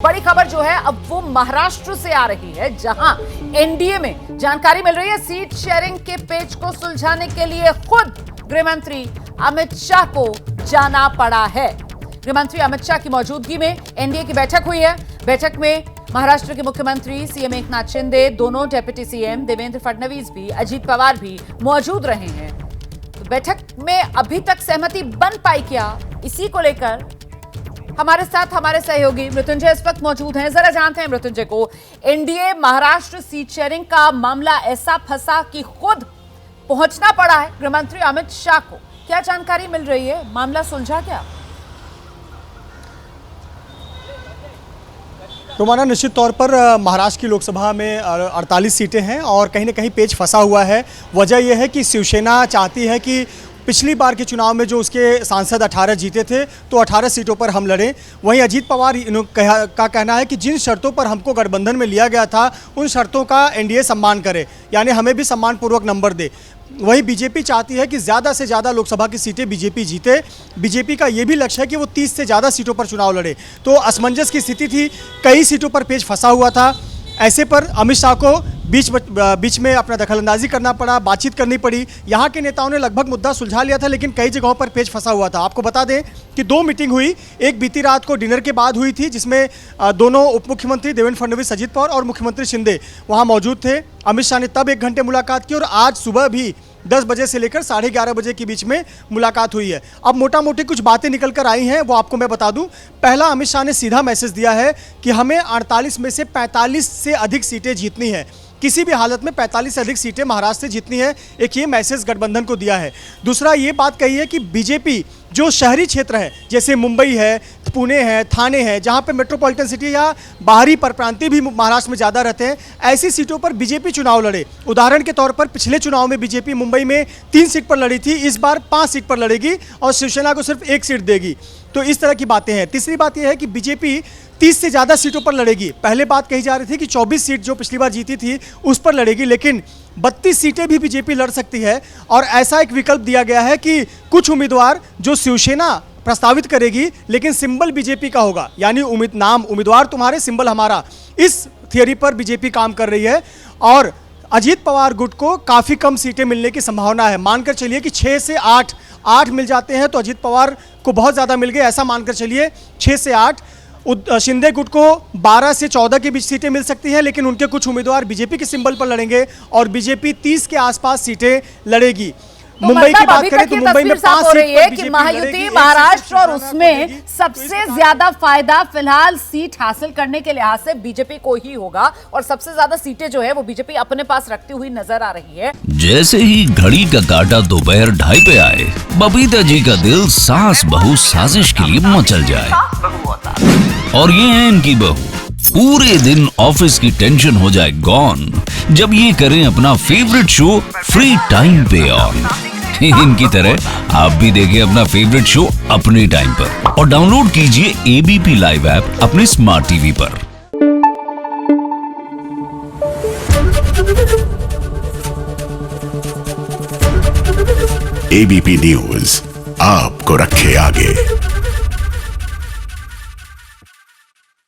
बड़ी खबर जो है अब वो महाराष्ट्र से आ रही है, जहां एनडीए में जानकारी मिल रही है सीट शेयरिंग के पेच को सुलझाने के लिए खुद गृह मंत्री अमित शाह को जाना पड़ा है। गृह मंत्री अमित शाह की मौजूदगी में एनडीए की बैठक हुई है। बैठक में महाराष्ट्र के मुख्यमंत्री सीएम एकनाथ शिंदे, दोनों डेप्यूटी सीएम देवेंद्र फडणवीस भी, अजीत पवार भी मौजूद रहे हैं। तो बैठक में अभी तक सहमति बन पाई क्या, इसी को लेकर हमारे साथ हमारे सहयोगी मृत्युंजय इस वक्त मौजूद हैं। जरा जानते हैं मृत्युंजय को, एनडीए महाराष्ट्र सीट शेयरिंग का मामला ऐसा फंसा कि खुद पहुंचना पड़ा है गृह मंत्री अमित शाह को। क्या जानकारी मिल रही है, मामला सुलझा क्या? रोमाना, निश्चित तौर पर महाराष्ट्र की लोकसभा में 48 सीटें हैं और कहीं ना कहीं पेच फंसा हुआ है। वजह यह है कि शिवसेना चाहती है कि पिछली बार के चुनाव में जो उसके सांसद 18 जीते थे तो 18 सीटों पर हम लड़ें। वहीं अजीत पवार का कहना है कि जिन शर्तों पर हमको गठबंधन में लिया गया था उन शर्तों का एनडीए सम्मान करे, यानी हमें भी सम्मानपूर्वक नंबर दे। वहीं बीजेपी चाहती है कि ज़्यादा से ज़्यादा लोकसभा की सीटें बीजेपी जीते। बीजेपी का ये भी लक्ष्य है कि वो 30 से ज़्यादा सीटों पर चुनाव लड़े। तो असमंजस की स्थिति थी, कई सीटों पर पेच फंसा हुआ था। ऐसे पर अमित शाह को बीच में अपना दखलंदाजी करना पड़ा, बातचीत करनी पड़ी। यहाँ के नेताओं ने लगभग मुद्दा सुलझा लिया था, लेकिन कई जगहों पर पेच फंसा हुआ था। आपको बता दें कि 2 मीटिंग हुई, एक बीती रात को डिनर के बाद हुई थी, जिसमें दोनों उप मुख्यमंत्री देवेंद्र फडणवीस, अजीत पवार और मुख्यमंत्री शिंदे वहाँ मौजूद थे। अमित शाह ने तब 1 घंटे मुलाकात की और आज सुबह भी 10 बजे से लेकर 11:30 बजे के बीच में मुलाकात हुई है। अब मोटा मोटी कुछ बातें निकल कर आई हैं, वो आपको मैं बता दूं। पहला, अमित शाह ने सीधा मैसेज दिया है कि हमें 48 में से 45 से अधिक सीटें जीतनी है। किसी भी हालत में 45 से अधिक सीटें महाराष्ट्र से जीतनी है, एक ये मैसेज गठबंधन को दिया है। दूसरा, ये बात कही है कि बीजेपी जो शहरी क्षेत्र है, जैसे मुंबई है, पुणे है, थाने है, जहाँ पे मेट्रोपॉलिटन सिटी या बाहरी परप्रांतीय भी महाराष्ट्र में ज़्यादा रहते हैं, ऐसी सीटों पर बीजेपी चुनाव लड़े। उदाहरण के तौर पर पिछले चुनाव में बीजेपी मुंबई में 3 सीट पर लड़ी थी, इस बार 5 सीट पर लड़ेगी और शिवसेना को सिर्फ 1 सीट देगी। तो इस तरह की बातें हैं। तीसरी बात यह है कि बीजेपी 30 से ज़्यादा सीटों पर लड़ेगी। पहले बात कही जा रही थी कि 24 सीट जो पिछली बार जीती थी उस पर लड़ेगी, लेकिन 32 सीटें भी बीजेपी लड़ सकती है। और ऐसा एक विकल्प दिया गया है कि कुछ उम्मीदवार जो शिवसेना प्रस्तावित करेगी लेकिन सिंबल बीजेपी का होगा, यानी उम्मीदवार तुम्हारे, सिंबल हमारा। इस थियरी पर बीजेपी काम कर रही है और अजीत पवार गुट को काफ़ी कम सीटें मिलने की संभावना है। मानकर चलिए कि 6 से 8 मिल जाते हैं तो अजीत पवार को बहुत ज़्यादा मिल गए, ऐसा मानकर चलिए 6 से 8। शिंदे गुट को 12 से 14 के बीच सीटें मिल सकती हैं, लेकिन उनके कुछ उम्मीदवार बीजेपी के सिंबल पर लड़ेंगे और बीजेपी 30 के आसपास सीटें लड़ेगी। तो मुंबई की बात करें तो मुंबई में 5 हो रही है सीट कि महायुति महाराष्ट्र और उसमें सबसे ज्यादा फायदा फिलहाल सीट हासिल करने के लिहाज से बीजेपी को ही होगा और सबसे ज्यादा सीटें जो है वो बीजेपी अपने पास रखती हुई नजर आ रही है। जैसे ही घड़ी का काटा दोपहर 2:30 पे आए, बबीता जी का दिल सास बहू साजिश के लिए मचल जाए। और ये है इनकी बहू, पूरे दिन ऑफिस की टेंशन हो जाए गॉन जब ये करें अपना फेवरेट शो फ्री टाइम पे ऑन। इनकी तरह आप भी देखें अपना फेवरेट शो अपने टाइम पर और डाउनलोड कीजिए एबीपी लाइव ऐप अपने स्मार्ट टीवी पर। एबीपी न्यूज आपको रखे आगे।